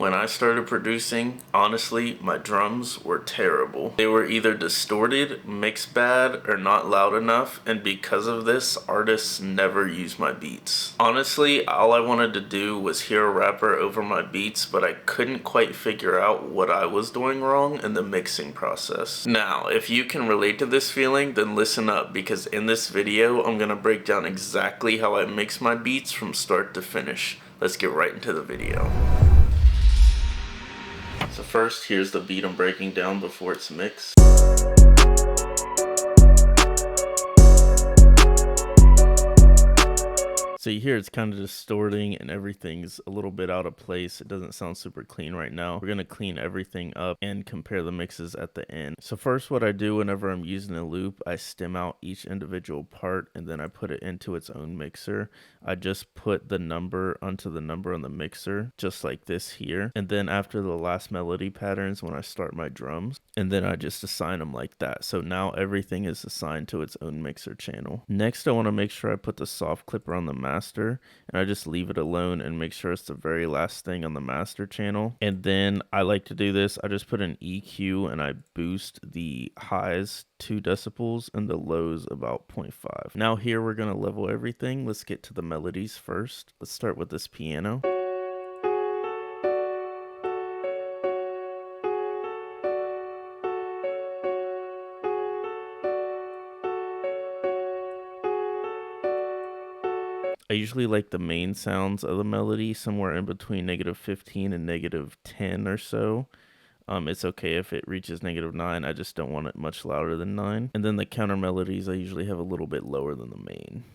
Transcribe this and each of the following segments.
When I started producing, honestly, my drums were terrible. They were either distorted, mixed bad, or not loud enough, and because of this, artists never use my beats. Honestly, all I wanted to do was hear a rapper over my beats, but I couldn't quite figure out what I was doing wrong in the mixing process. Now, if you can relate to this feeling, then listen up, because in this video, I'm gonna break down exactly how I mix my beats from start to finish. Let's get right into the video. So first, here's the beat I'm breaking down before it's mixed. So you hear it's kind of distorting and everything's a little bit out of place. It doesn't sound super clean right now. We're going to clean everything up and compare the mixes at the end. So first, what I do whenever I'm using a loop, I stem out each individual part and then I put it into its own mixer. I just put the number onto the number on the mixer, just like this here. And then after the last melody patterns, when I start my drums, and then I just assign them like that. So now everything is assigned to its own mixer channel. Next, I want to make sure I put the soft clipper on the master, and I just leave it alone and make sure it's the very last thing on the master channel. And then I like to do this, I just put an EQ and I boost the highs 2 decibels and the lows about 0.5. Now here we're going to level everything. Let's get to the melodies first. Let's start with this piano. I usually like the main sounds of the melody somewhere in between -15 and -10 or so. It's okay if it reaches -9. I just don't want it much louder than 9. And then the counter melodies I usually have a little bit lower than the main.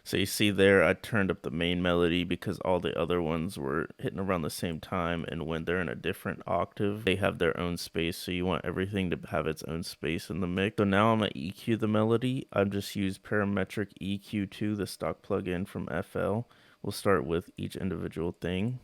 So you see there, I turned up the main melody because all the other ones were hitting around the same time, and when they're in a different octave, they have their own space, so you want everything to have its own space in the mix. So now I'm going to EQ the melody. I've just used parametric EQ2, the stock plugin from FL. We'll start with each individual thing.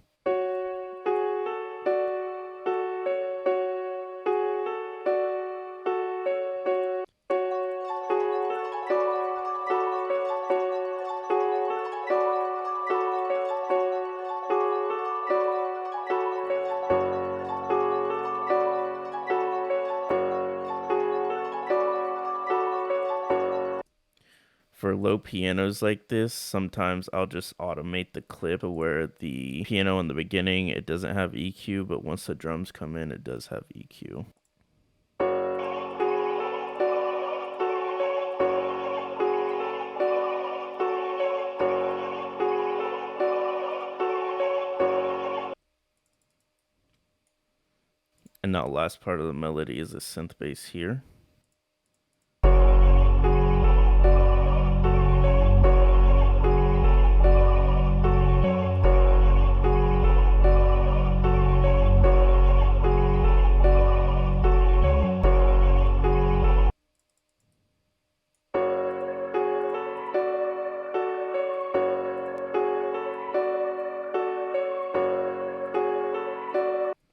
For low pianos like this, sometimes I'll just automate the clip where the piano in the beginning, it doesn't have EQ, but once the drums come in, it does have EQ. And now last part of the melody is a synth bass here.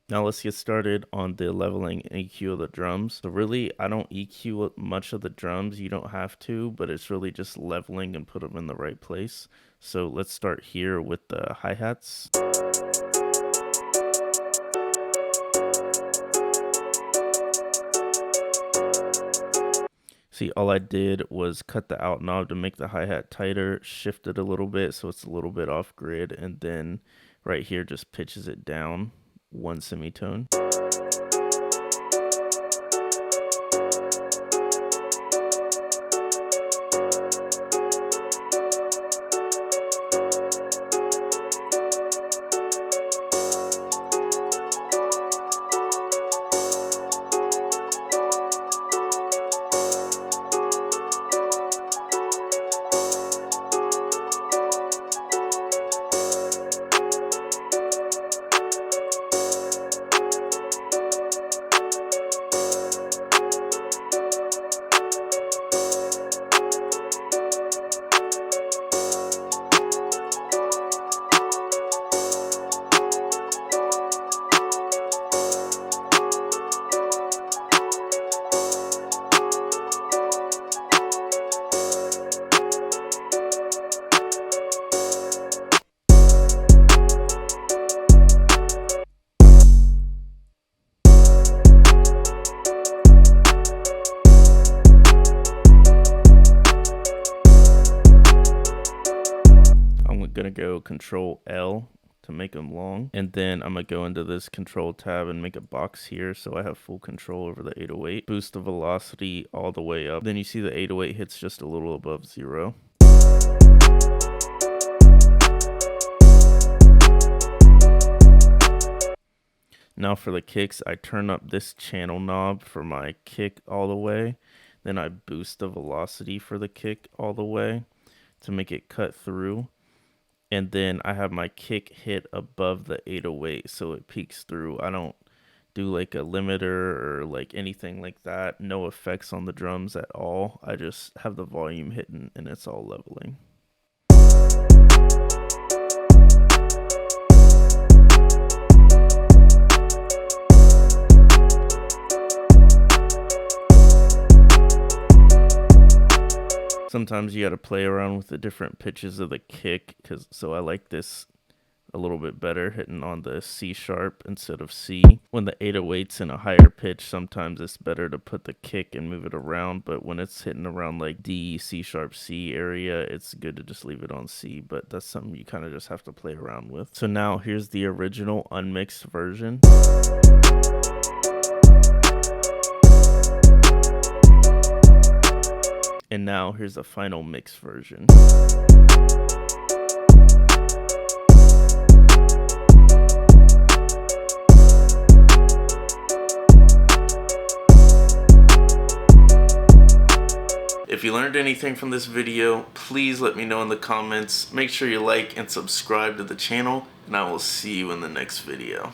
Now let's get started on the leveling and EQ of the drums. So really, I don't EQ much of the drums. You don't have to, but it's really just leveling and put them in the right place. So let's start here with the hi-hats. So See, all I did was cut the out knob to make the hi-hat tighter, shift it a little bit so it's a little bit off grid, and then right here just pitches it down 1 semitone. Gonna go Control L to make them long, and then I'm gonna go into this Control tab and make a box here so I have full control over the 808. Boost the velocity all the way up. Then you see the 808 hits just a little above 0. Now for the kicks, I turn up this channel knob for my kick all the way. Then I boost the velocity for the kick all the way to make it cut through. And then I have my kick hit above the 808 so it peeks through. I don't do like a limiter or like anything like that. No effects on the drums at all. I just have the volume hitting and it's all leveling. Sometimes you got to play around with the different pitches of the kick, so I like this a little bit better, hitting on the C sharp instead of C. When the 808's in a higher pitch, sometimes it's better to put the kick and move it around, but when it's hitting around like D, C sharp, C area, it's good to just leave it on C, but that's something you kind of just have to play around with. So now here's the original unmixed version. And now here's the final mix version. If you learned anything from this video, please let me know in the comments. Make sure you like and subscribe to the channel, and I will see you in the next video.